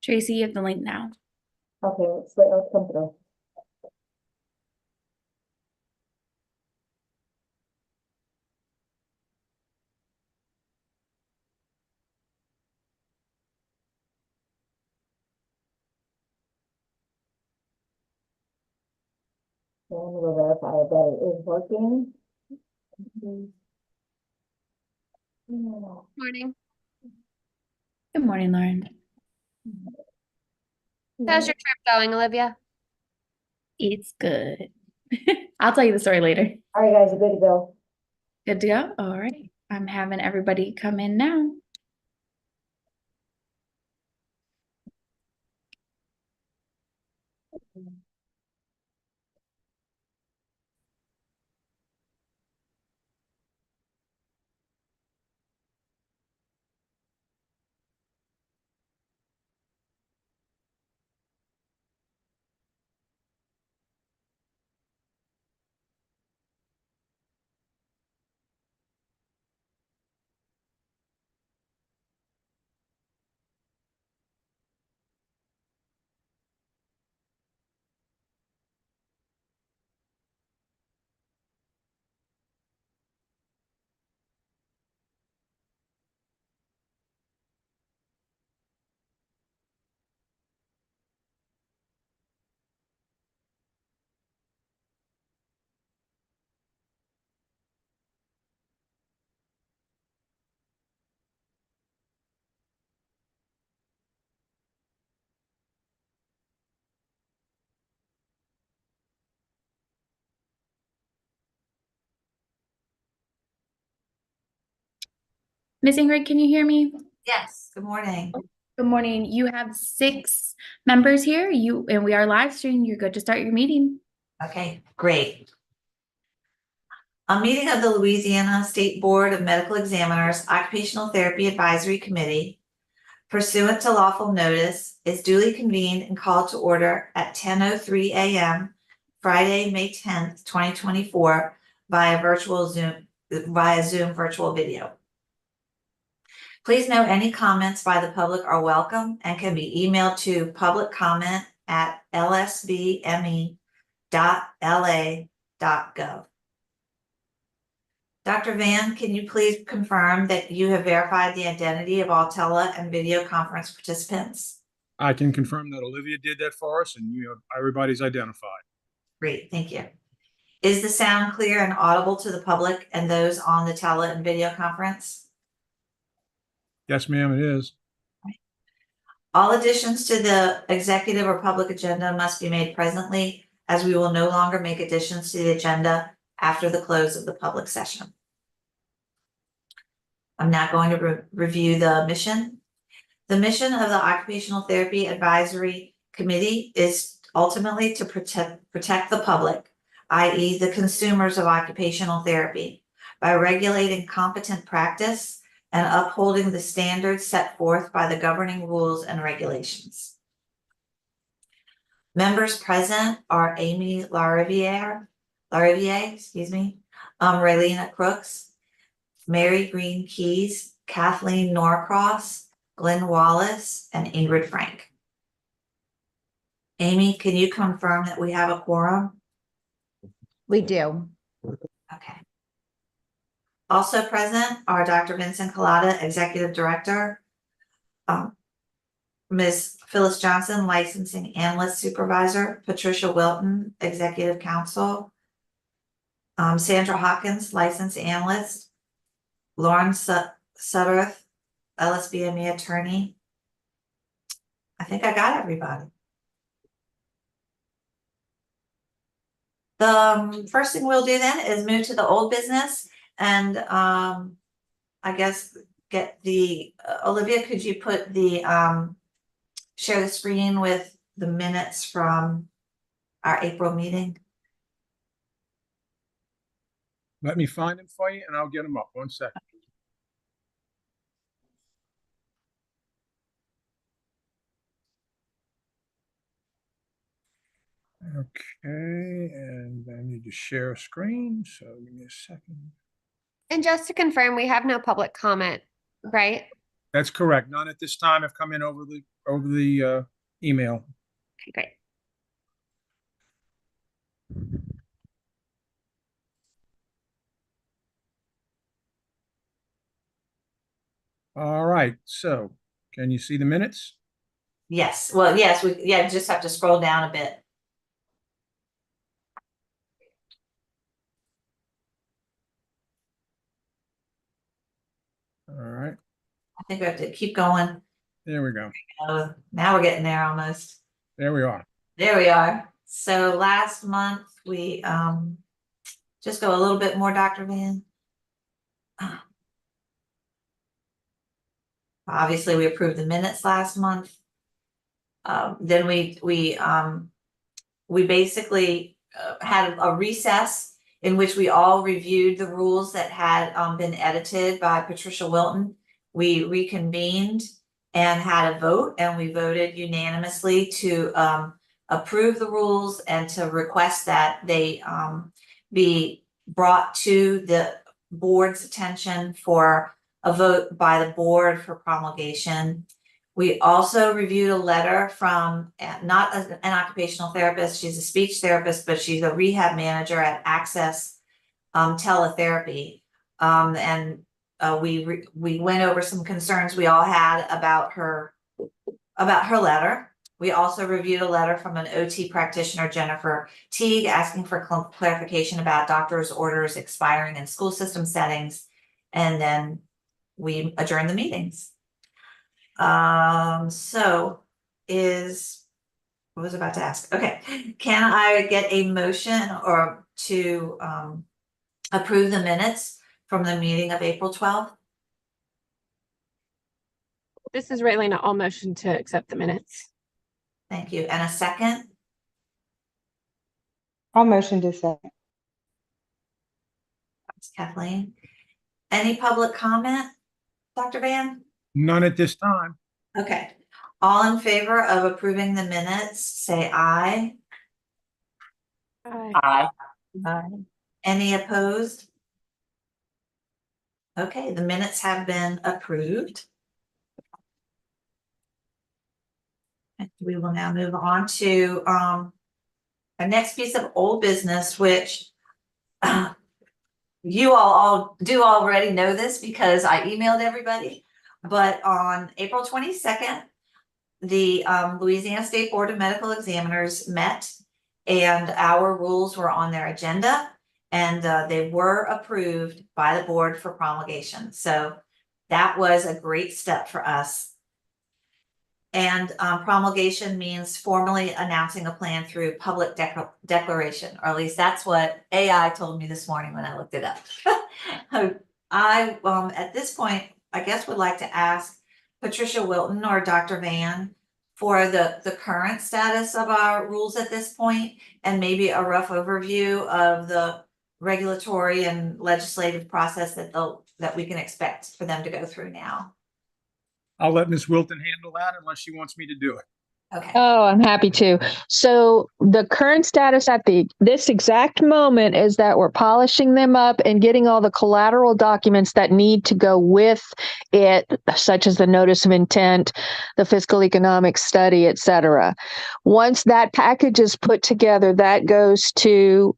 Tracy, you have the link now. Okay, let's come through. And we'll verify that it is working. Morning. Good morning, Lauren. How's your trip going, Olivia? It's good. I'll tell you the story later. All right, guys, you're good to go. Good to go? All right. I'm having everybody come in now. Miss Ingrid, can you hear me? Yes, good morning. Good morning. You have 6 members here. And we are live streaming. You're good to start your meeting. Okay, great. A meeting of the Louisiana State Board of Medical Examiners Occupational Therapy Advisory Committee pursuant to lawful notice is duly convened and called to order at 10:03 a.m. Friday, May 10th, 2024 via Zoom virtual video. Please note any comments by the public are welcome and can be emailed to publiccomment@lsbme.la.gov. Dr. Van, can you please confirm that you have verified the identity of all tele and video conference participants? I can confirm that Olivia did that for us, and everybody's identified. Great, thank you. Is the sound clear and audible to the public and those on the tele and video conference? Yes, ma'am, it is. All additions to the executive or public agenda must be made presently, as we will no longer make additions to the agenda after the close of the public session. I'm now going to review the mission. The mission of the Occupational Therapy Advisory Committee is ultimately to protect the public, i.e. the consumers of occupational therapy, by regulating competent practice and upholding the standards set forth by the governing rules and regulations. Members present are Amy Lariviere, Raylena Crooks, Mary Green Keys, Kathleen Norcross, Glenn Wallace, and Ingrid Frank. Amy, can you confirm that we have a quorum? We do. Okay. Also present are Dr. Vincent Collada, Executive Director, Ms. Phyllis Johnson, Licensing Analyst Supervisor, Patricia Wilton, Executive Counsel, Sandra Hawkins, License Analyst, Lauren Sutterth, LSBME Attorney. I think I got everybody. The first thing we'll do then is move to the old business and I guess get the, Olivia, could you put the, share the screen with the minutes from our April meeting? Let me find them for you, and I'll get them up. 1 second. Okay, and I need to share a screen, so give me a second. And just to confirm, we have no public comment, right? That's correct. None at this time have come in over the email. Okay, great. All right, so can you see the minutes? Yes, well, yes, we just have to scroll down a bit. All right, I think we have to keep going. there we go. Now we're getting there almost. There we are. There we are. So last month, we just go a little bit more, Dr. Van. Obviously, we approved the minutes last month. Then we basically had a recess in which we all reviewed the rules that had been edited by Patricia Wilton. We reconvened and had a vote, and we voted unanimously to approve the rules and to request that they be brought to the board's attention for a vote by the board for promulgation. We also reviewed a letter from not an occupational therapist, she's a speech therapist, but she's a rehab manager at Access Teletherapy. We went over some concerns we all had about her letter. We also reviewed a letter from an OT practitioner, Jennifer Teague, asking for clarification about doctor's orders expiring in school system settings. And then we adjourned the meetings. So what was I about to ask? Okay, can I get a motion or to approve the minutes from the meeting of April 12th? This is Raylene. I'll motion to accept the minutes. Thank you. And a second? I'll motion to second. That's Kathleen. Any public comment, Dr. Van? None at this time. Okay. All in favor of approving the minutes, say aye. Aye. Aye. Any opposed? Okay, the minutes have been approved. We will now move on to our next piece of old business, which you all do already know this because I emailed everybody. But on April 22nd, the Louisiana State Board of Medical Examiners met, and our rules were on their agenda, and they were approved by the board for promulgation. So that was a great step for us. And promulgation means formally announcing a plan through public declaration, or at least that's what AI told me this morning when I looked it up. I at this point, I guess would like to ask Patricia Wilton or Dr. Van for the current status of our rules at this point, and maybe a rough overview of the regulatory and legislative process that we can expect for them to go through now. I'll let Ms. Wilton handle that unless she wants me to do it. Okay. Oh, I'm happy to. So the current status at this exact moment is that we're polishing them up and getting all the collateral documents that need to go with it, such as the notice of intent, the fiscal economic study, et cetera. Once that package is put together, that goes to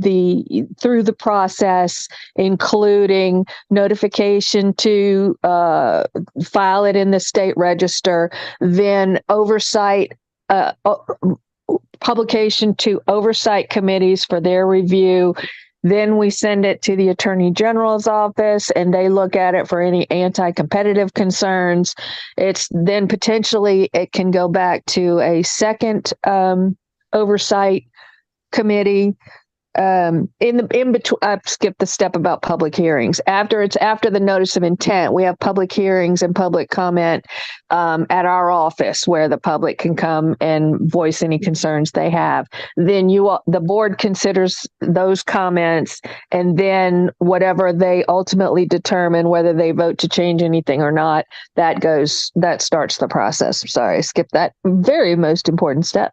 through the process, including notification to file it in the state register, then oversight, publication to oversight committees for their review. Then we send it to the Attorney General's office and they look at it for any anti-competitive concerns. It's then potentially it can go back to a second oversight committee. In between, I skipped the step about public hearings. After the notice of intent, we have public hearings and public comment at our office where the public can come and voice any concerns they have. Then the board considers those comments, and then whatever they ultimately determine, whether they vote to change anything or not, that starts the process. Sorry, I skipped that very most important step.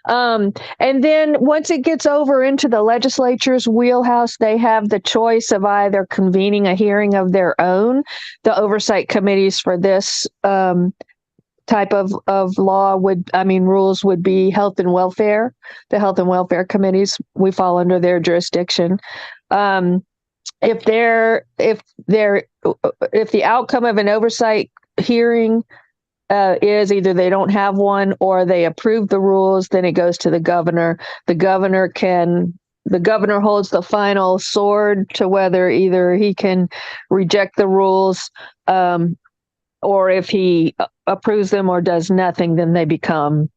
And then once it gets over into the legislature, legislature's wheelhouse. They have the choice of either convening a hearing of their own. The oversight committees for this type of law rules would be health and welfare. The health and welfare committees, we fall under their jurisdiction. If the outcome of an oversight hearing is either they don't have one or they approve the rules, then it goes to the governor. The governor holds the final sword to whether either he can reject the rules, or if he approves them or does nothing, then they become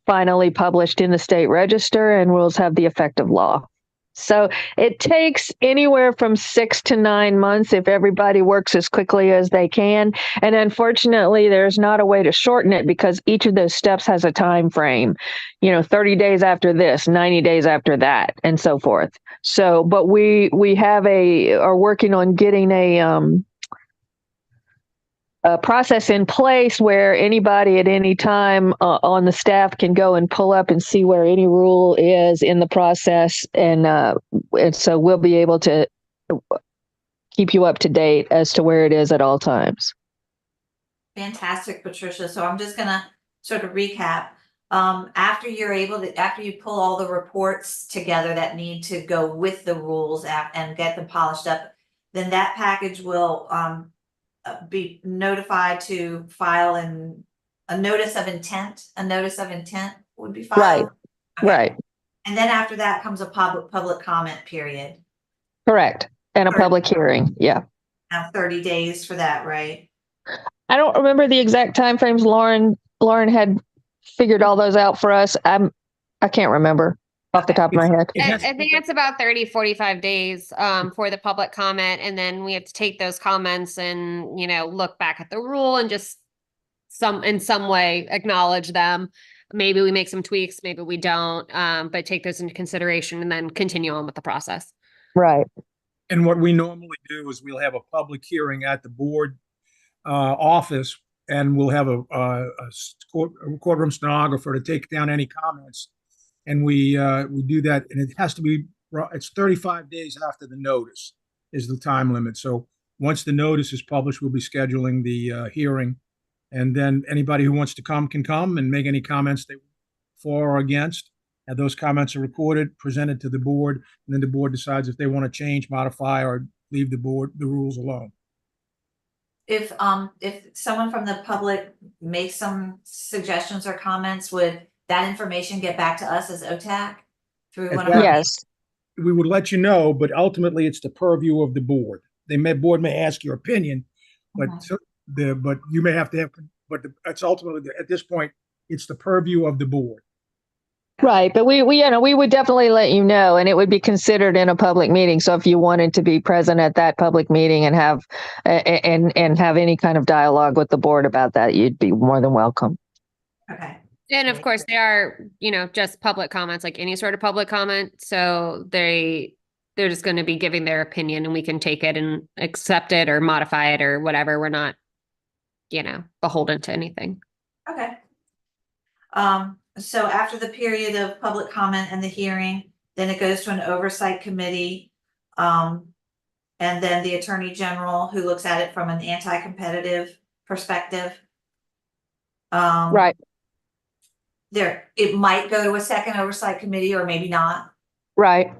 finally published in the state register and rules have the effect of law. So it takes anywhere from 6 to 9 months if everybody works as quickly as they can. And unfortunately, there's not a way to shorten it because each of those steps has a time frame, 30 days after this, 90 days after that, and so forth. So, but we are working on getting a process in place where anybody at any time on the staff can go and pull up and see where any rule is in the process. And so we'll be able to keep you up to date as to where it is at all times. Fantastic, Patricia. So I'm just gonna sort of recap. After you pull all the reports together that need to go with the rules and get them polished up, then that package will be notified to file in a notice of intent. A notice of intent would be filed. Right. Okay. Right. And then after that comes a public comment period. Correct. And a public hearing. Yeah. Now 30 days for that, right? I don't remember the exact timeframes. Lauren had figured all those out for us. I can't remember off the top of my head. I think it's about 30, 45 days for the public comment. And then we have to take those comments and, look back at the rule and just in some way acknowledge them. Maybe we make some tweaks, maybe we don't, but take those into consideration and then continue on with the process. Right. And what we normally do is we'll have a public hearing at the board office, and we'll have a courtroom stenographer to take down any comments. And we do that, and it has to be, it's 35 days after the notice is the time limit. So once the notice is published, we'll be scheduling the hearing. And then anybody who wants to come can come and make any comments they for or against. And those comments are recorded, presented to the board, and then the board decides if they want to change, modify, or leave the rules alone. If someone from the public makes some suggestions or comments, would that information get back to us as OTAC through one of our? Yes. We would let you know, but ultimately it's the purview of the board. Board may ask your opinion, but but you may have to have, but it's ultimately at this point, it's the purview of the board. Right. But we would definitely let you know, and it would be considered in a public meeting. So if you wanted to be present at that public meeting and have any kind of dialogue with the board about that, you'd be more than welcome. Okay. And of course they are, just public comments, like any sort of public comment. So they're just going to be giving their opinion and we can take it and accept it or modify it or whatever. We're not, beholden to anything. Okay. So after the period of public comment and the hearing, then it goes to an oversight committee. And then the attorney general who looks at it from an anti-competitive perspective. Right. It might go to a second oversight committee or maybe not. Right.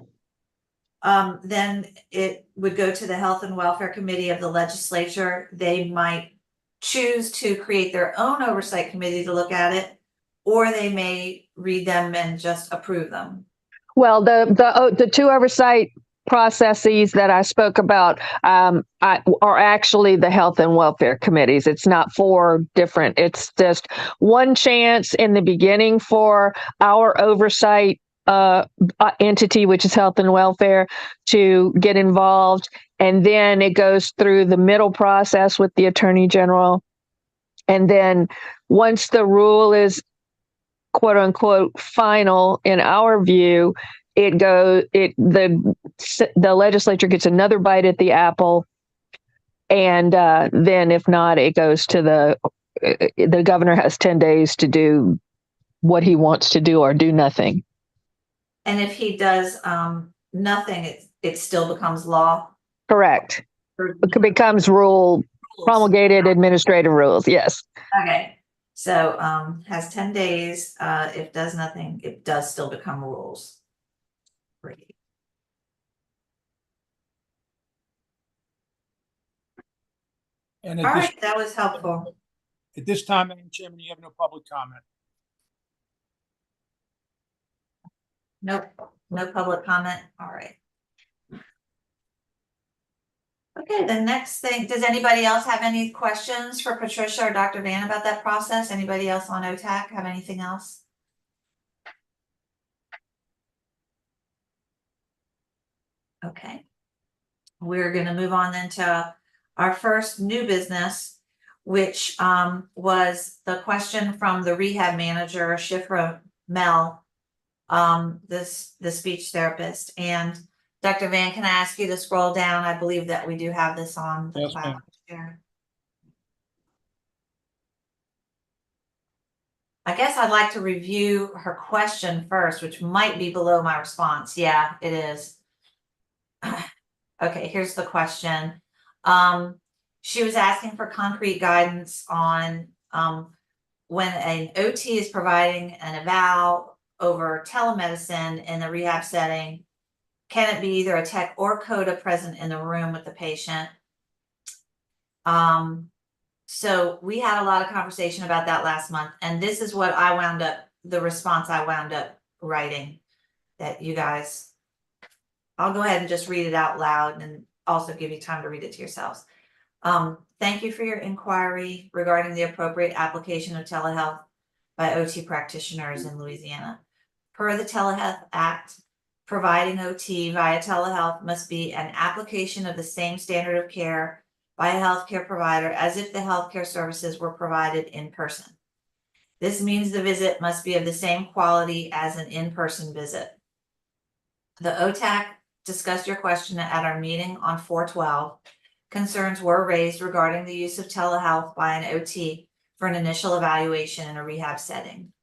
Then it would go to the Health and Welfare Committee of the legislature. They might choose to create their own oversight committee to look at it, or they may read them and just approve them. Well, the two oversight processes that I spoke about are actually the health and welfare committees. It's not four different. It's just one chance in the beginning for our oversight entity, which is health and welfare, to get involved. And then it goes through the middle process with the attorney general. And then once the rule is quote unquote final in our view, the legislature gets another bite at the apple. And then if not, it goes to the governor has 10 days to do what he wants to do or do nothing. And if he does, nothing, it still becomes law? Correct. Or It becomes rule rules? promulgated administrative rules. Yes. Okay, so, has 10 days, if does nothing, it does still become rules. Great. And All right, that was helpful. at this time, Madam Chairman, you have no public comment. Nope, no public comment, all right. Okay, the next thing, does anybody else have any questions for Patricia or Dr. Van about that process? Anybody else on OTAC have anything else? Okay. We're gonna move on then to our first new business, which was the question from the rehab manager, Shifra Mel, the speech therapist. And Dr. Van, can I ask you to scroll down? I believe that we do have this on the Yes, cloud ma'am. share. I guess I'd like to review her question first, which might be below my response. Yeah, it is. Okay, here's the question. She was asking for concrete guidance on when an OT is providing an eval over telemedicine in the rehab setting, can it be either a tech or CODA present in the room with the patient? So we had a lot of conversation about that last month, and this is what I wound up, the response I wound up writing that you guys, I'll go ahead and just read it out loud and also give you time to read it to yourselves. Thank you for your inquiry regarding the appropriate application of telehealth by OT practitioners in Louisiana. Per the Telehealth Act, providing OT via telehealth must be an application of the same standard of care by a healthcare provider as if the healthcare services were provided in person. This means the visit must be of the same quality as an in-person visit. The OTAC discussed your question at our meeting on 4/12. Concerns were raised regarding the use of telehealth by an OT for an initial evaluation in a rehab setting.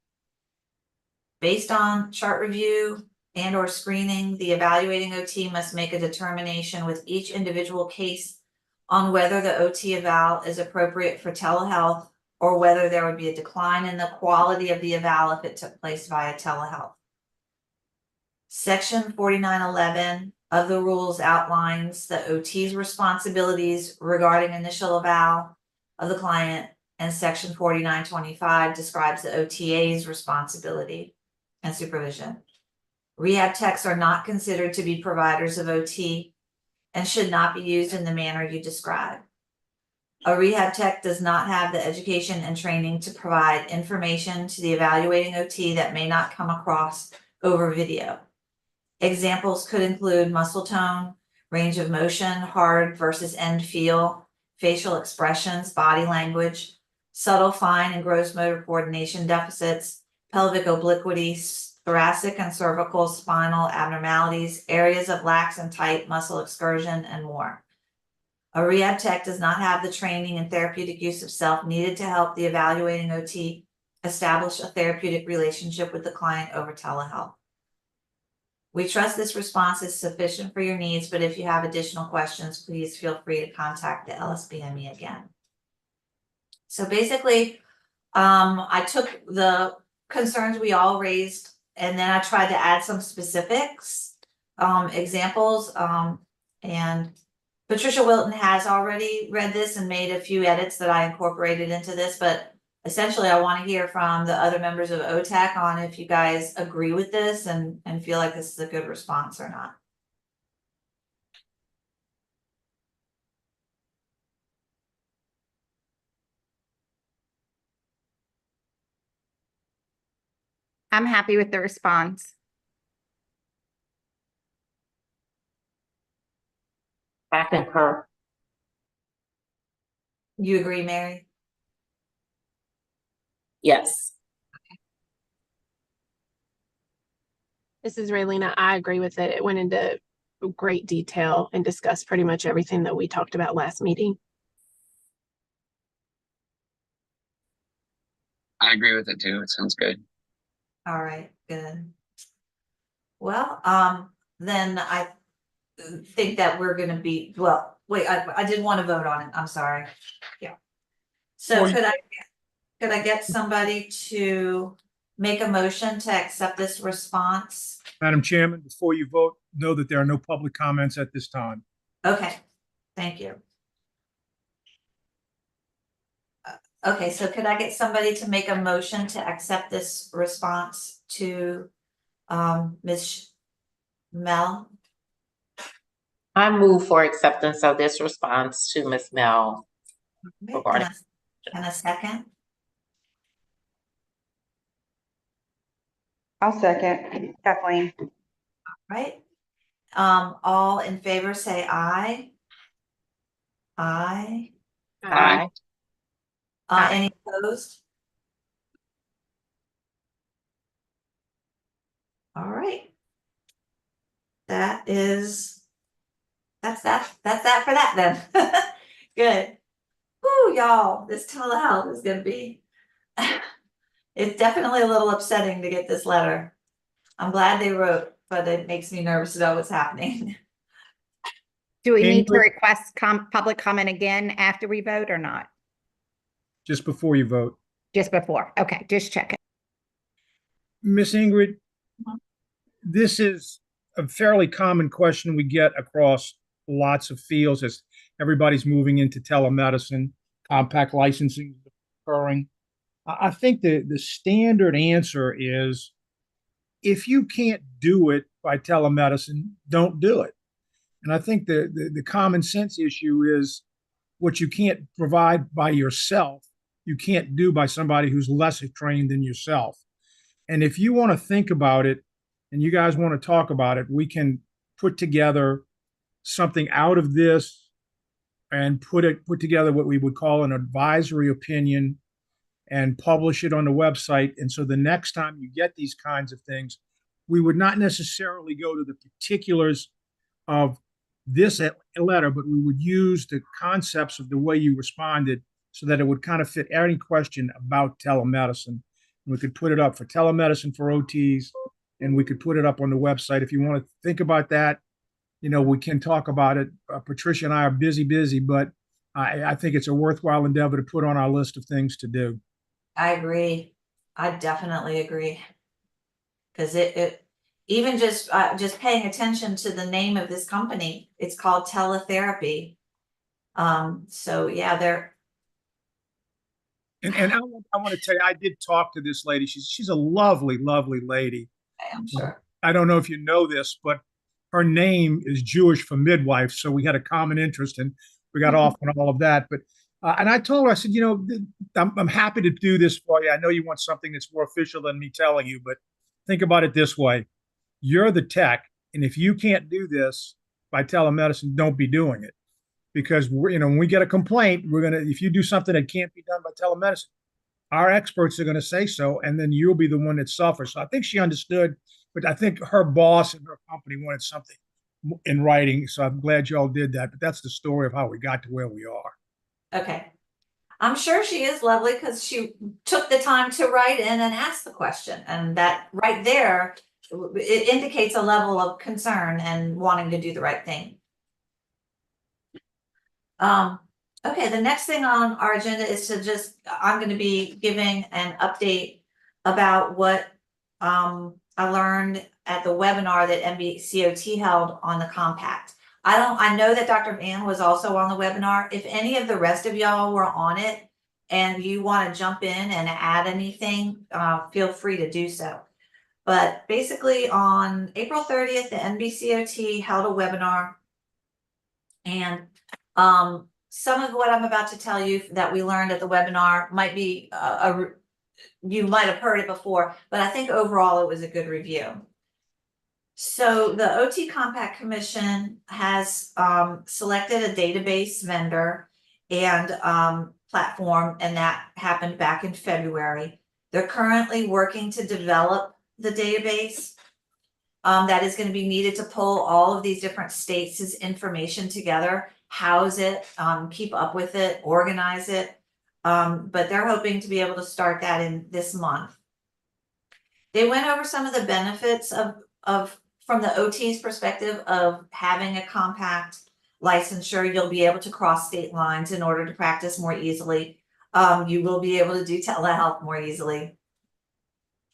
Based on chart review and or screening, the evaluating OT must make a determination with each individual case on whether the OT eval is appropriate for telehealth or whether there would be a decline in the quality of the eval if it took place via telehealth. Section 4911 of the rules outlines the OT's responsibilities regarding initial eval of the client, and section 4925 describes the OTA's responsibility and supervision. Rehab techs are not considered to be providers of OT and should not be used in the manner you describe. A rehab tech does not have the education and training to provide information to the evaluating OT that may not come across over video. Examples could include muscle tone, range of motion, hard versus end feel, facial expressions, body language, subtle fine and gross motor coordination deficits, pelvic obliquity, thoracic and cervical spinal abnormalities, areas of lax and tight muscle excursion, and more. A rehab tech does not have the training and therapeutic use of self needed to help the evaluating OT establish a therapeutic relationship with the client over telehealth. We trust this response is sufficient for your needs, but if you have additional questions, please feel free to contact the LSBME again. So basically, I took the concerns we all raised and then I tried to add some specifics, examples, and Patricia Wilton has already read this and made a few edits that I incorporated into this, but essentially I want to hear from the other members of OTAC on if you guys agree with this and feel like this is a good response or not. I'm happy with the response. I concur. You agree, Mary? Yes. This is Raylina. I agree with it. It went into great detail and discussed pretty much everything that we talked about last meeting. I agree with it too. It sounds good. All right, good. Well, then I think that we're gonna be, well, wait, I did want to vote on it. I'm sorry. Yeah. So Well, could I get somebody to make a motion to accept this response? Madam Chairman, before you vote, know that there are no public comments at this time. Okay, thank you. Okay, so could I get somebody to make a motion to accept this response to Ms. Mel? I move for acceptance of this response to Ms. Mel Okay, regarding. and a second? I'll second, Kathleen. Right? All in favor say aye. Aye. Aye. Aye. Any opposed? All right. That's that for that then. Good. Whoo, y'all, this telehealth is gonna be, it's definitely a little upsetting to get this letter. I'm glad they wrote, but it makes me nervous to know what's happening. Do we need to Ingrid? request public comment again after we vote or not? Just before you vote. Just before? Okay, just checking. Miss Ingrid, Mhm. this is a fairly common question we get across lots of fields as everybody's moving into telemedicine, compact licensing is occurring. I think the standard answer is if you can't do it by telemedicine, don't do it. And I think the common sense issue is what you can't provide by yourself, you can't do by somebody who's less trained than yourself. And if you want to think about it and you guys want to talk about it, we can put together something out of this and put together what we would call an advisory opinion and publish it on the website. And so the next time you get these kinds of things, we would not necessarily go to the particulars of this letter, but we would use the concepts of the way you responded so that it would kind of fit any question about telemedicine. And we could put it up for telemedicine for OTs, and we could put it up on the website. If you want to think about that, we can talk about it. Patricia and I are busy, but I think it's a worthwhile endeavor to put on our list of things to do. I agree. I definitely agree. Because it even just paying attention to the name of this company, it's called teletherapy. So yeah, they're. And I want to tell you, I did talk to this lady. She's a lovely lady. I'm sure. I don't know if you know this, but her name is Jewish for midwife, so we had a common interest, and we got off on all of that. But and I told her, I said, I'm happy to do this for you. I know you want something that's more official than me telling you, but think about it this way: you're the tech, and if you can't do this by telemedicine, don't be doing it. Because when we get a complaint, if you do something that can't be done by telemedicine, our experts are going to say so, and then you'll be the one that suffers. So I think she understood, but I think her boss and her company wanted something in writing. So I'm glad y'all did that. But that's the story of how we got to where we are. Okay. I'm sure she is lovely because she took the time to write in and ask the question. And that right there, it indicates a level of concern and wanting to do the right thing. Okay, the next thing on our agenda is I'm going to be giving an update about what I learned at the webinar that MBCOT held on the compact. I know that Dr. Van was also on the webinar. If any of the rest of y'all were on it and you want to jump in and add anything, feel free to do so. But basically on April 30th, the NBCOT held a webinar, and some of what I'm about to tell you that we learned at the webinar might be you might have heard it before, but I think overall it was a good review. So the OT Compact Commission has selected a database vendor and platform, and that happened back in February. They're currently working to develop the database that is going to be needed to pull all of these different states' information together, house it, keep up with it, organize it. But they're hoping to be able to start that in this month. They went over some of the benefits of from the OT's perspective of having a compact licensure, you'll be able to cross state lines in order to practice more easily. You will be able to do telehealth more easily.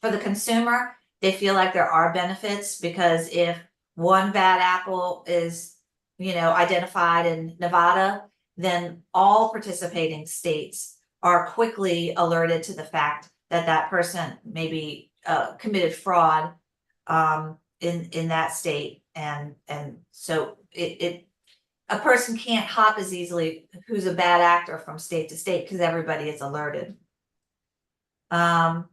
For the consumer, they feel like there are benefits because if one bad apple is, identified in Nevada, then all participating states are quickly alerted to the fact that that person maybe committed fraud in that state, and so a person can't hop as easily who's a bad actor from state to state because everybody is alerted. The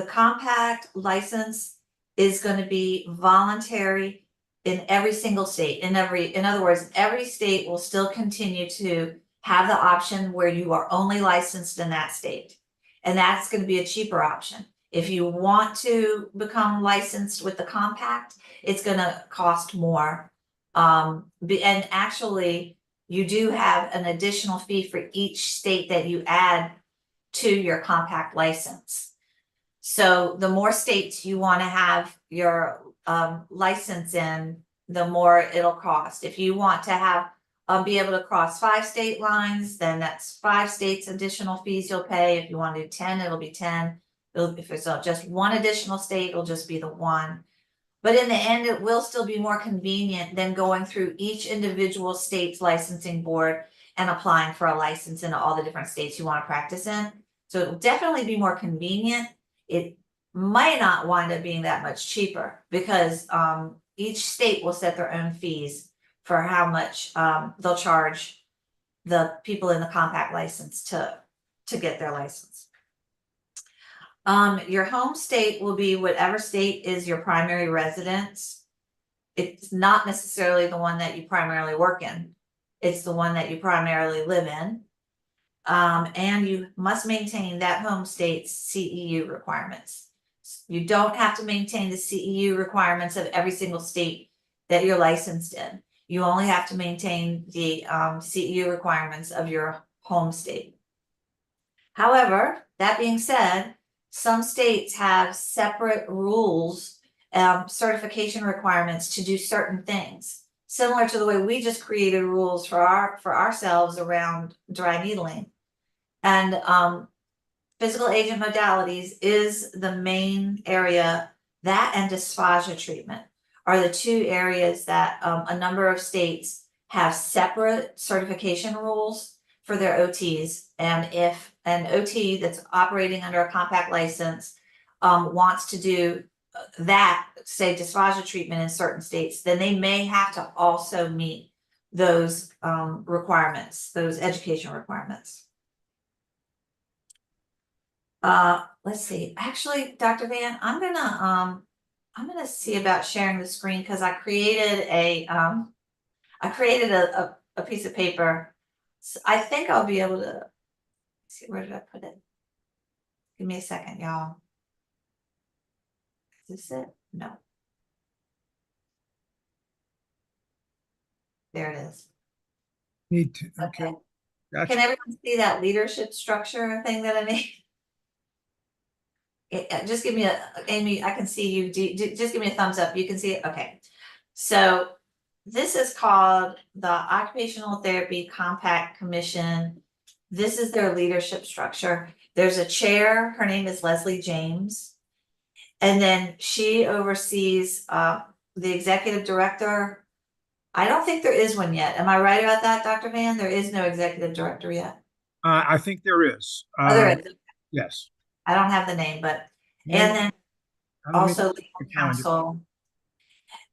compact license is going to be voluntary in every single state. In other words, every state will still continue to have the option where you are only licensed in that state. And that's going to be a cheaper option. If you want to become licensed with the compact, it's going to cost more. And actually, you do have an additional fee for each state that you add to your compact license. So the more states you want to have your license in, the more it'll cost. If you want to have be able to cross 5 state lines, then that's 5 states additional fees you'll pay. If you want to do 10, it'll be 10. If it's just one additional state, it'll just be the one. But in the end, it will still be more convenient than going through each individual state's licensing board and applying for a license in all the different states you want to practice in. So it'll definitely be more convenient. It might not wind up being that much cheaper because each state will set their own fees for how much they'll charge the people in the compact license to get their license. Your home state will be whatever state is your primary residence. It's not necessarily the one that you primarily work in. It's the one that you primarily live in. And you must maintain that home state's CEU requirements. You don't have to maintain the CEU requirements of every single state that you're licensed in. You only have to maintain the CEU requirements of your home state. However, that being said, some states have separate rules, certification requirements to do certain things, similar to the way we just created rules for ourselves around dry needling. And physical agent modalities is the main area. That and dysphagia treatment are the 2 areas that a number of states have separate certification rules for their OTs. And if an OT that's operating under a compact license wants to do that, say dysphagia treatment in certain states, then they may have to also meet those requirements, those education requirements. Let's see. Actually, Dr. Van, I'm gonna see about sharing the screen because I created a piece of paper. So I think I'll be able to see, where did I put it? Give me a second, y'all. Is this it? No. There it is. Need to, okay. Gotcha. Can everyone see that leadership structure thing that I made? Just give me Amy, I can see you. Just give me a thumbs up. You can see it. Okay. So this is called the Occupational Therapy Compact Commission. This is their leadership structure. There's a chair. Her name is Leslie James. And then she oversees the executive director. I don't think there is one yet. Am I right about that, Dr. Van? There is no executive director yet. I think there is. There is. Yes. I don't have the name, but Yeah. and then also legal counsel.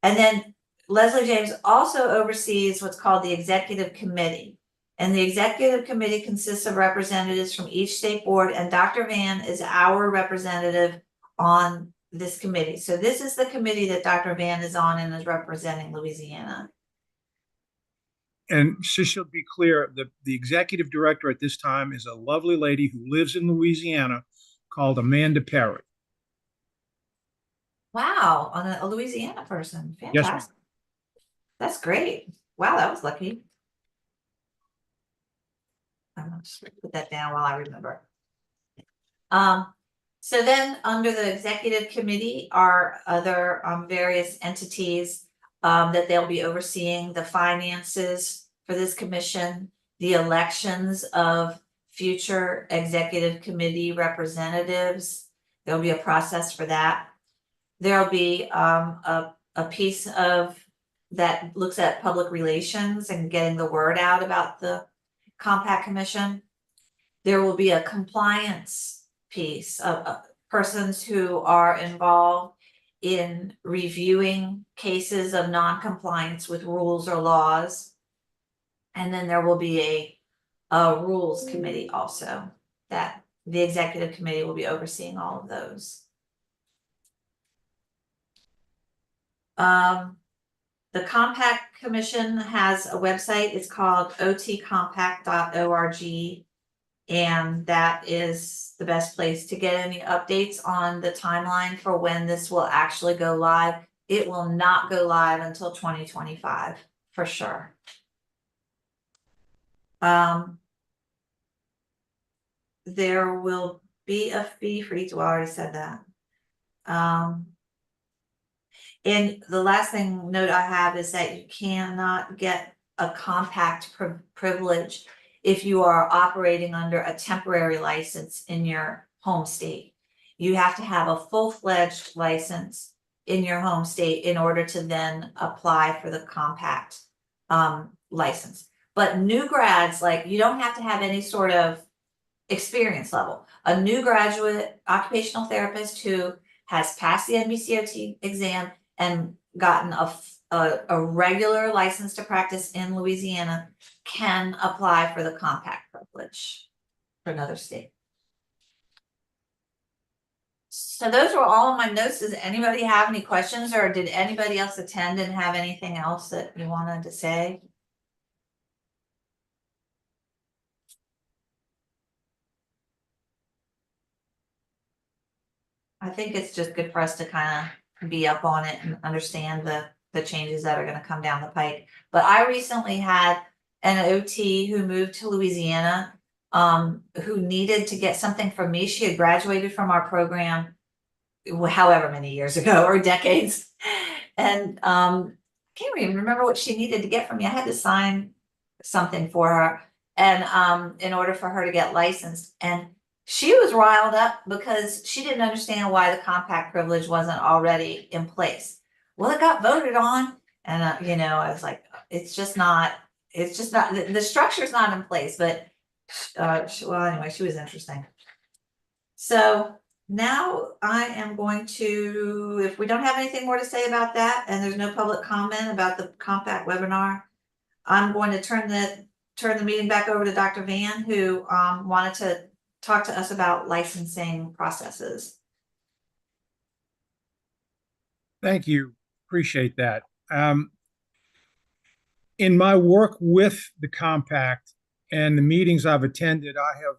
And then Leslie James also oversees what's called the executive committee. And the executive committee consists of representatives from each state board, and Dr. Van is our representative on this committee. So this is the committee that Dr. Van is on and is representing Louisiana. And she should be clear that the executive director at this time is a lovely lady who lives in Louisiana called Amanda Perry. Wow, on a Louisiana person. Fantastic. Yes, that's great. Wow, that was lucky. I'm gonna just put that down while I remember. So then, under the executive committee are other various entities that they'll be overseeing the finances for this commission, the elections of future executive committee representatives. There'll be a process for that. There'll be a piece of that looks at public relations and getting the word out about the Compact Commission. There will be a compliance piece of persons who are involved in reviewing cases of non-compliance with rules or laws. And then there will be a rules committee also, that the executive committee will be overseeing all of those. The Compact Commission has a website. It's called otcompact.org. And that is the best place to get any updates on the timeline for when this will actually go live. It will not go live until 2025, for sure. There will be a fee for each, well, I already said that. And the last note I have is that you cannot get a compact privilege if you are operating under a temporary license in your home state. You have to have a full-fledged license in your home state in order to then apply for the compact license. But new grads, like, you don't have to have any sort of experience level. A new graduate occupational therapist who has passed the NBCOT exam and gotten a regular license to practice in Louisiana can apply for the compact privilege for another state. So those were all of my notes. Does anybody have any questions, or did anybody else attend and have anything else that you wanted to say? I think it's just good for us to kind of be up on it and understand the changes that are going to come down the pike. But I recently had an OT who moved to Louisiana, who needed to get something from me. She had graduated from our program however many years ago or decades. And I can't even remember what she needed to get from me. I had to sign something for her, and in order for her to get licensed. And she was riled up because she didn't understand why the compact privilege wasn't already in place. Well, it got voted on, and I was like, it's just not, the structure's not in place. But well, anyway, she was interesting. So now I am going to, if we don't have anything more to say about that, and there's no public comment about the compact webinar, I'm going to turn the meeting back over to Dr. Van, who wanted to talk to us about licensing processes. Thank you. Appreciate that. In my work with the compact and the meetings I've attended, I have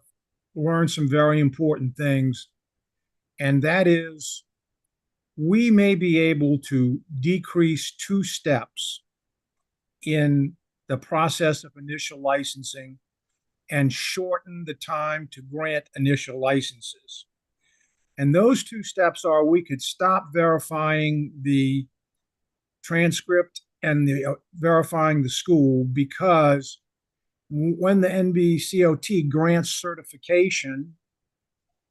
learned some very important things. And that is, we may be able to decrease 2 steps in the process of initial licensing and shorten the time to grant initial licenses. And those 2 steps are, we could stop verifying the transcript and verifying the school, because when the NBCOT grants certification,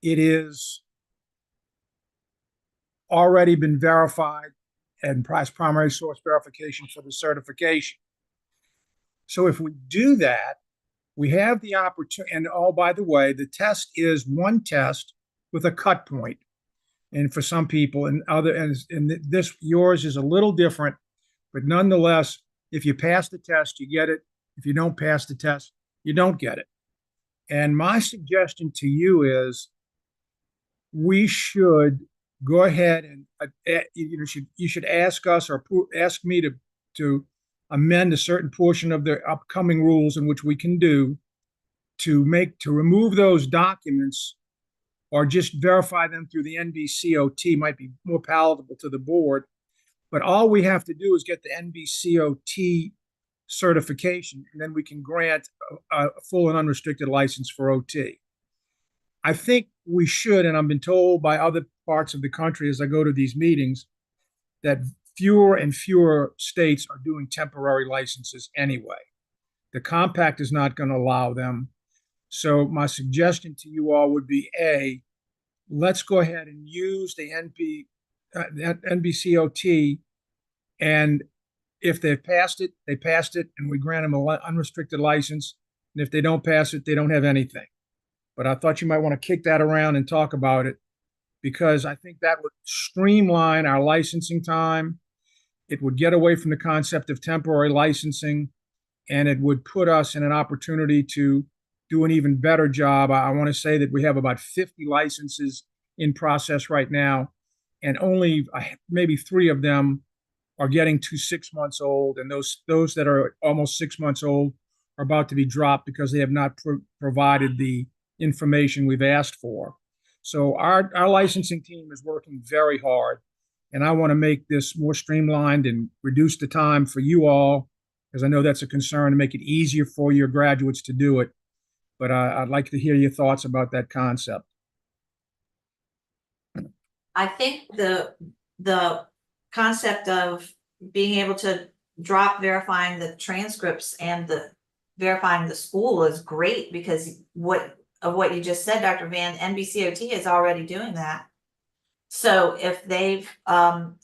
it is already been verified and primary source verification for the certification. So if we do that, we have the opportunity. And oh, by the way, the test is one test with a cut point. And for some people, and this, yours is a little different, but nonetheless, if you pass the test, you get it. If you don't pass the test, you don't get it. And my suggestion to you is, we should go ahead and you should ask us, or ask me to amend a certain portion of the upcoming rules, in which we can do to remove those documents, or just verify them through the NBCOT. Might be more palatable to the board. But all we have to do is get the NBCOT certification, and then we can grant a full and unrestricted license for OT. I think we should, and I've been told by other parts of the country as I go to these meetings, that fewer and fewer states are doing temporary licenses anyway. The compact is not going to allow them. So my suggestion to you all would be A, let's go ahead and use the NBCOT, and if they've passed it, they passed it, and we grant them an unrestricted license. And if they don't pass it, they don't have anything. But I thought you might want to kick that around and talk about it, because I think that would streamline our licensing time. It would get away from the concept of temporary licensing, and it would put us in an opportunity to do an even better job. I want to say that we have about 50 licenses in process right now, and only maybe 3 of them are getting to 6 months old, and those that are almost 6 months old are about to be dropped because they have not provided the information we've asked for. So our licensing team is working very hard, and I want to make this more streamlined and reduce the time for you all, because I know that's a concern, to make it easier for your graduates to do it. But I'd like to hear your thoughts about that concept. I think the concept of being able to drop verifying the transcripts and the verifying the school is great, because what you just said, Dr. Van, NBCOT is already doing that. So if they've gone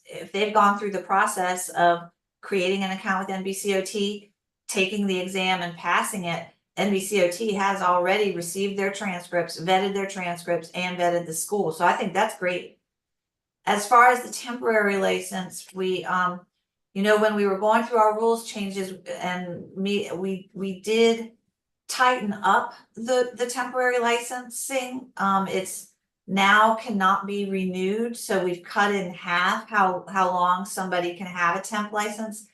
through the process of creating an account with NBCOT, taking the exam and passing it, NBCOT has already received their transcripts, vetted their transcripts, and vetted the school. So I think that's great. As far as the temporary license, we when we were going through our rules changes, and we did tighten up the temporary licensing. It's now cannot be renewed, so we've cut in half how long somebody can have a temp license.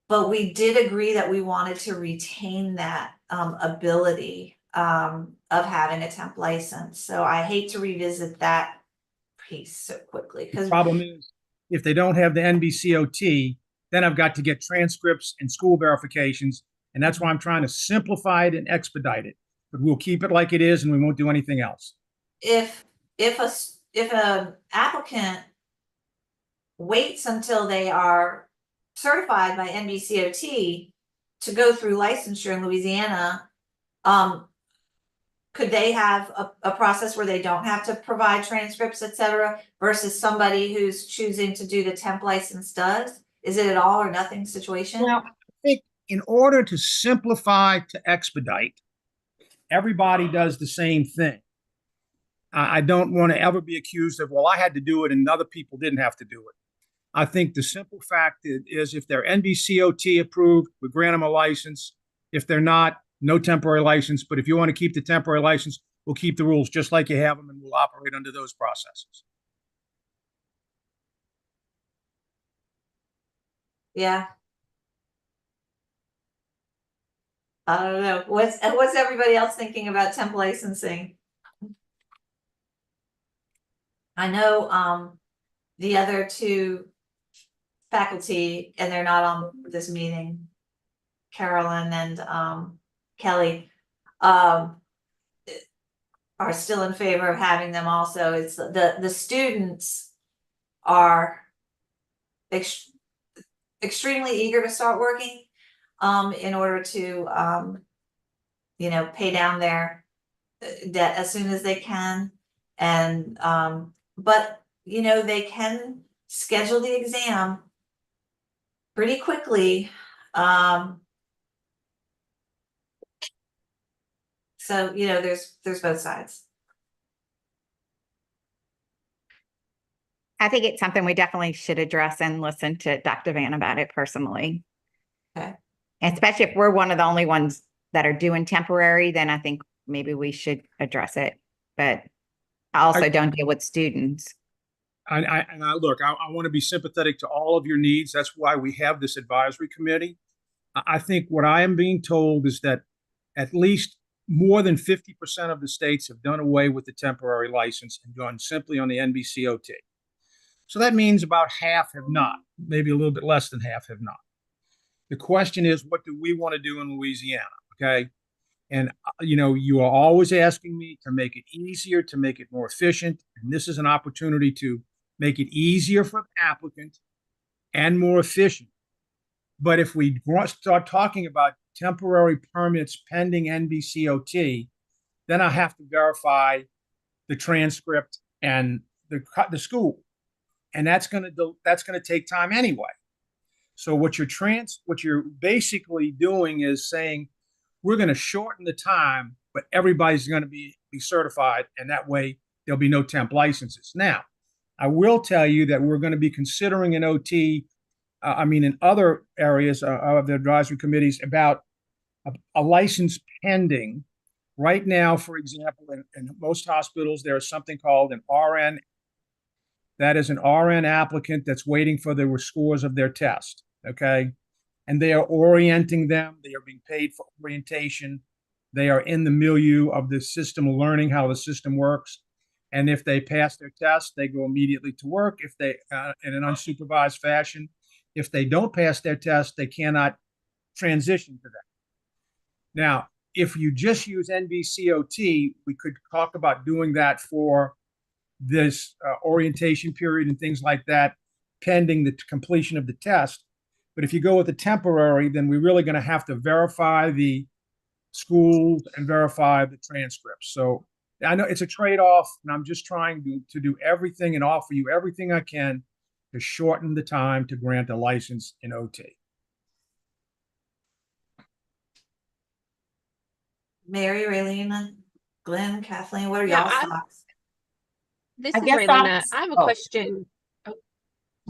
But we did agree that we wanted to retain that ability of having a temp license. So I hate to revisit that piece so quickly, The because problem is, if they don't have the NBCOT, then I've got to get transcripts and school verifications, and that's why I'm trying to simplify it and expedite it. But we'll keep it like it is, and we won't do anything else. if an applicant waits until they are certified by NBCOT to go through licensure in Louisiana, could they have a process where they don't have to provide transcripts, et cetera, versus somebody who's choosing to do the temp license does? Is it an all or nothing situation? Well, I think in order to simplify to expedite, everybody does the same thing. I don't want to ever be accused of, well, I had to do it and other people didn't have to do it. I think the simple fact is, if they're NBCOT approved, we grant them a license. If they're not, no temporary license. But if you want to keep the temporary license, we'll keep the rules just like you have them, and we'll operate under those processes. Yeah. I don't know. What's everybody else thinking about temp licensing? I know the other 2 faculty, and they're not on this meeting, Carolyn and Kelly, are still in favor of having them also. It's the students are extremely eager to start working in order to pay down their debt as soon as they can. And but they can schedule the exam pretty quickly. So there's both sides. I think it's something we definitely should address and listen to Dr. Van about it personally. Okay. Especially if we're one of the only ones that are doing temporary, then I think maybe we should address it. But I also don't deal with students. I want to be sympathetic to all of your needs. That's why we have this advisory committee. I think what I am being told is that at least more than 50% of the states have done away with the temporary license and gone simply on the NBCOT. So that means about half have not, maybe a little bit less than half have not. The question is, what do we want to do in Louisiana? Okay. And, you are always asking me to make it easier, to make it more efficient. And this is an opportunity to make it easier for the applicant and more efficient. But if we start talking about temporary permits pending NBCOT, then I have to verify the transcript and the school, and that's going to take time anyway. So what you're basically doing is saying we're going to shorten the time, but everybody's going to be certified, and that way there'll be no temp licenses. Now, I will tell you that we're going to be considering an OT. In other areas of the advisory committees about a license pending. Right now, for example, in most hospitals, there is something called an RN. That is an RN applicant that's waiting for the scores of their test. Okay. And they are orienting them. They are being paid for orientation. They are in the milieu of the system, learning how the system works. And if they pass their test, they go immediately to work. If they, in an unsupervised fashion, if they don't pass their test, they cannot transition to that. Now, if you just use NBCOT, we could talk about doing that for this orientation period and things like that, pending the completion of the test. But if you go with the temporary, then we're really going to have to verify the schools and verify the transcripts. So I know it's a trade-off, and I'm just trying to do everything and offer you everything I can to shorten the time to grant a license in OT. Mary, Raylene, Glenn, Kathleen, what are Yeah, y'all's thoughts? This I is guess Raylina. I have a oh. question. Oh,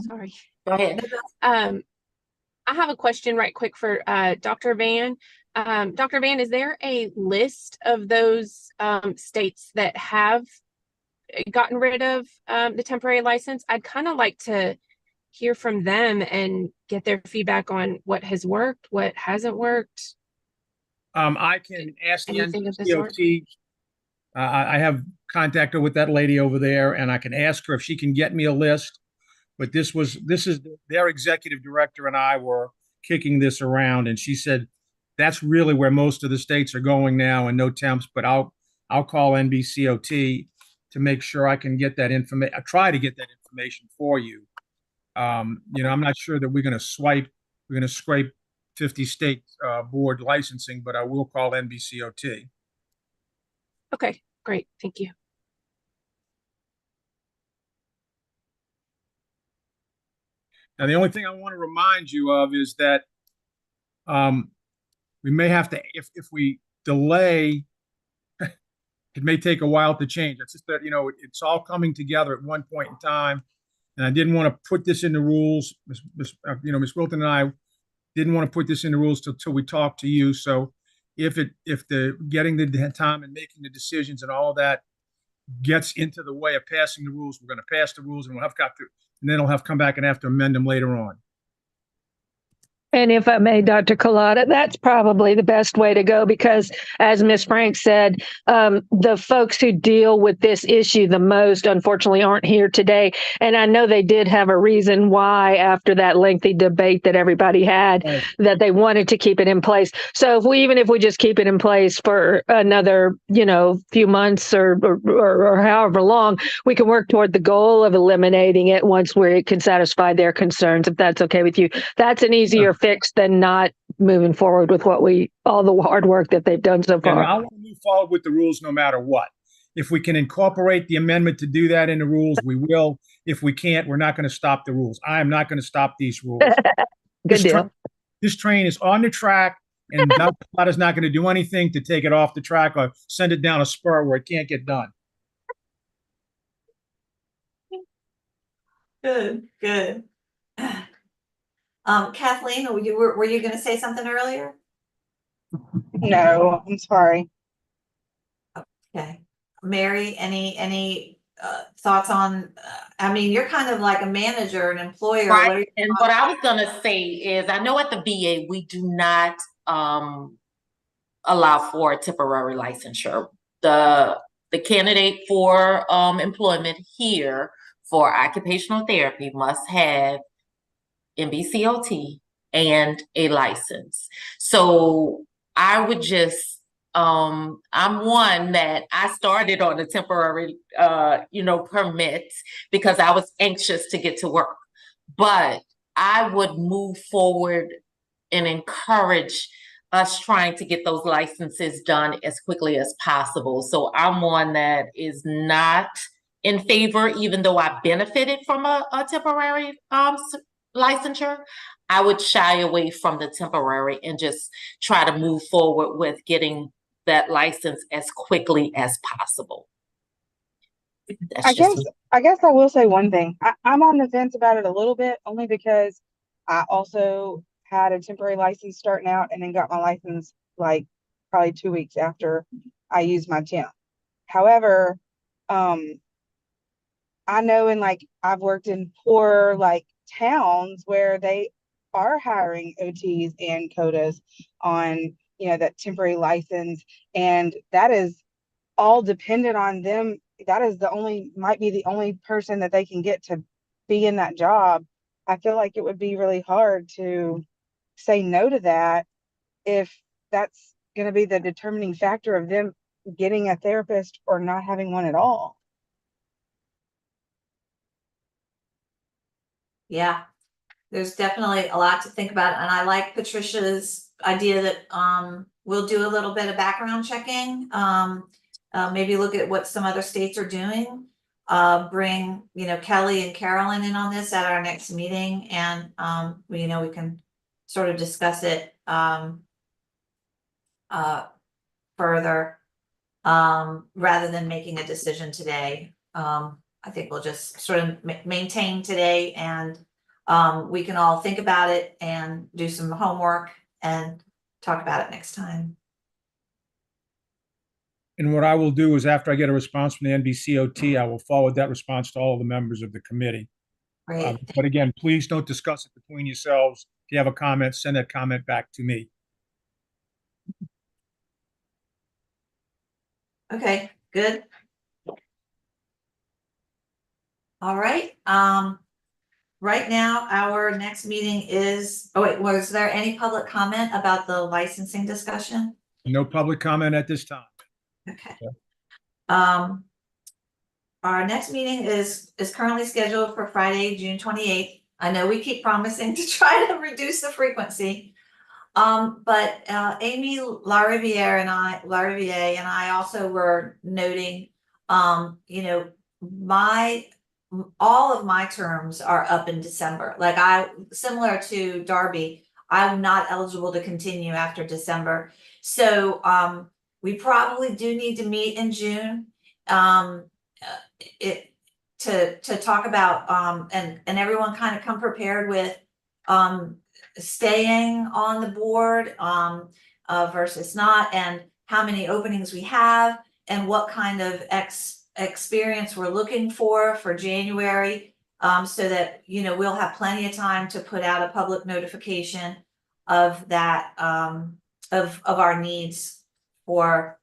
sorry. Go ahead. I have a question right quick for Dr. Van. Dr. Van, is there a list of those states that have gotten rid of the temporary license? I'd kind of like to hear from them and get their feedback on what has worked, what hasn't worked. I can ask the Anything of the sort? NBCOT. I have contact with that lady over there, and I can ask her if she can get me a list. But this is their executive director and I were kicking this around, and she said that's really where most of the states are going now, and no temps. But I'll call NBCOT to make sure I can get that information. I try to get that information for you. I'm not sure that we're going to scrape 50 state board licensing, but I will call NBCOT. Okay, great. Thank you. Now, the only thing I want to remind you of is that we may have to, if we delay, it may take a while to change. It's just that, it's all coming together at one point in time. And I didn't want to put this in the rules. Ms. Wilton and I didn't want to put this in the rules till we talk to you. So if the getting the time and making the decisions and all of that gets into the way of passing the rules, we're going to pass the rules, and and then I'll have to come back and have to amend them later on. And if I may, Dr. Collada, that's probably the best way to go because, as Ms. Frank said, the folks who deal with this issue the most, unfortunately, aren't here today. And I know they did have a reason why, after that lengthy debate that everybody had, Right, that they wanted to keep it in place. So even if we just keep it in place for another, few months or however long, we can work toward the goal of eliminating it once we can satisfy their concerns, if that's okay with you. That's an easier fix than not moving forward with all the hard work that they've done so far. I want to move forward with the rules no matter what. If we can incorporate the amendment to do that in the rules, we will. If we can't, we're not going to stop the rules. I am not going to stop these rules. Good deal. This train is on the track, and Dr. Collada's not going to do anything to take it off the track or send it down a spur where it can't get done. Good. Kathleen, were you going to say something earlier? No, I'm sorry. Okay. Mary, any thoughts on, you're kind of like a manager, an employer. Right. And what I was going to say is, I know at the VA, we do not allow for temporary licensure. The candidate for employment here for occupational therapy must have NBCOT and a license. So I would just I'm one that I started on a temporary, permit because I was anxious to get to work. But I would move forward and encourage us trying to get those licenses done as quickly as possible. So I'm one that is not in favor, even though I benefited from a temporary licensure. I would shy away from the temporary and just try to move forward with getting that license as quickly as possible. That's I just guess I guess I will say one thing. I'm on the fence about it a little bit, only because I also had a temporary license starting out and then got my license like probably 2 weeks after I used my temp. However, um, I know I've worked in poor towns where they are hiring OTs and codas on, that temporary license, and that is all dependent on them. That is might be the only person that they can get to be in that job. I feel like it would be really hard to say no to that if that's going to be the determining factor of them getting a therapist or not having one at all. Yeah, there's definitely a lot to think about, and I like Patricia's idea that we'll do a little bit of background checking. Maybe look at what some other states are doing. Bring Kelly and Carolyn in on this at our next meeting, and we can sort of discuss it further rather than making a decision today. I think we'll just sort of maintain today, and we can all think about it and do some homework and talk about it next time. And what I will do is after I get a response from the NBCOT, I will forward that response to all the members of the committee. Great. But again, please don't discuss it between yourselves. If you have a comment, send that comment back to me. Okay, good. All right. Right now, our next meeting is, oh wait, was there any public comment about the licensing discussion? No public comment at this time. Okay. Our next meeting is currently scheduled for Friday, June 28th. I know we keep promising to try to reduce the frequency. But Amy LaRiviere and I also were noting, all of my terms are up in December. Similar to Darby, I'm not eligible to continue after December. So we probably do need to meet in June. To talk about and everyone kind of come prepared with staying on the board versus not, and how many openings we have, and what kind of experience we're looking for January, so that we'll have plenty of time to put out a public notification of that of our needs for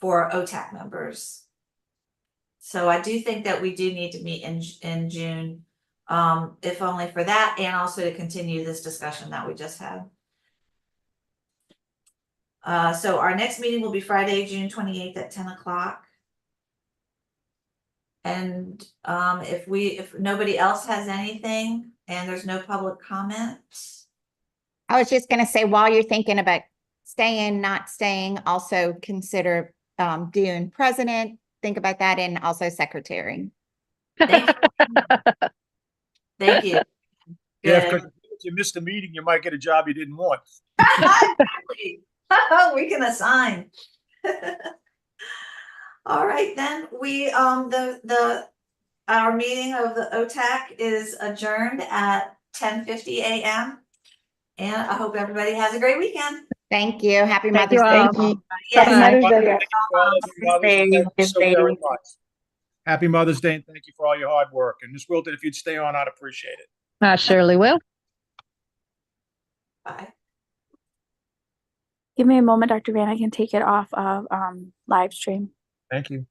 OTAC members. So I do think that we do need to meet in June, if only for that, and also to continue this discussion that we just had. So our next meeting will be Friday, June 28th at 10 o'clock. And if nobody else has anything and there's no public comments. I was just going to say, while you're thinking about staying, not staying, also consider doing president. Think about that, and also secretary. Thank you. Thank you. Yeah, because if you missed a meeting, you might get a job you didn't want. Exactly. We can assign. All right, then we our meeting of the OTAC is adjourned at 10:50 a.m. and I hope everybody has a great weekend. Thank you. Happy Thank you Mother's Day. all. Thank you. Yes. Happy Mother's Day. Thank you for all of you mothers, and thank you so very much. Happy Mother's Day, and thank you for all your hard work. And Ms. Wilton, if you'd stay on, I'd appreciate it. I surely will. Bye. Give me a moment, Dr. Van. I can take it off of live stream. Thank you.